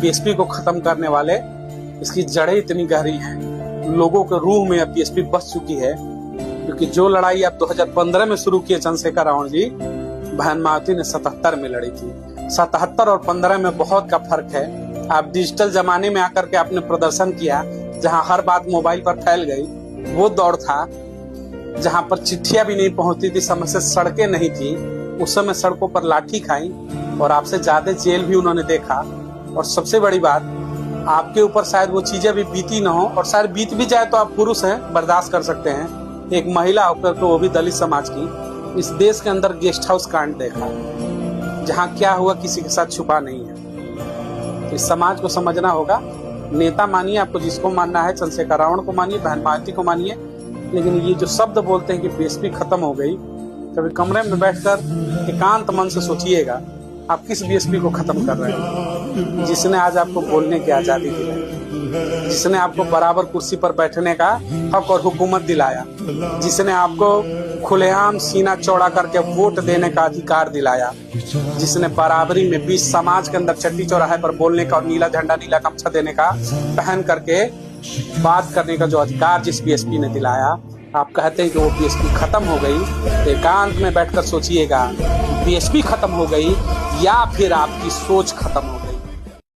BSP को खत्म करने वाले, इसकी जड़ें इतनी गहरी हैं, लोगों के रूह में अब बीएसपी बस चुकी है। क्योंकि जो लड़ाई आप 2015 में शुरू किए चंद्रशेखर रावण जी, बहन मायावती ने 77 में लड़ी थी। 77 और 15 में बहुत का फर्क है। आप डिजिटल जमाने में आकर के आपने प्रदर्शन किया, जहां हर बात मोबाइल पर फैल गई। वो दौर था जहां पर चिट्ठियां भी नहीं पहुंचती थी, समय से सड़कें नहीं थी। उस समय सड़कों पर लाठी खाई और आपसे ज्यादा जेल भी उन्होंने देखा। और सबसे बड़ी बात, आपके ऊपर शायद वो चीजें भी बीती ना हो, और शायद बीत भी जाए तो आप पुरुष हैं, बर्दाश्त कर सकते हैं। एक महिला होकर के, वो भी दलित समाज की, इस देश के अंदर गेस्ट हाउस कांड देखा, जहां क्या हुआ किसी के साथ छुपा नहीं है। तो इस समाज को समझना होगा। नेता मानिए, आपको जिसको मानना है, चंद्रशेखर रावण को मानिए, बहन मायावती को मानिए, लेकिन ये जो शब्द बोलते हैं कि बीएसपी खत्म हो गई, कभी कमरे में बैठकर एकांत मन से सोचिएगा, आप किस बीएसपी को खत्म कर रहे हैं, जिसने आज आपको बोलने की आजादी दिलाई, जिसने आपको बराबर कुर्सी पर बैठने का हक और हुकूमत दिलाया, जिसने आपको खुलेआम सीना चौड़ा करके वोट देने का अधिकार दिलाया, जिसने बराबरी में बीच समाज के अंदर चट्टी चौराहे पर बोलने का और नीला झंडा नीला गमछा देने का, पहन करके बात करने का जो अधिकार जिस बीएसपी ने दिलाया, आप कहते हैं कि वो बीएसपी खत्म हो गई। एकांत में बैठकर सोचिएगा, बीएसपी खत्म हो गई या फिर आपकी सोच खत्म हो गई।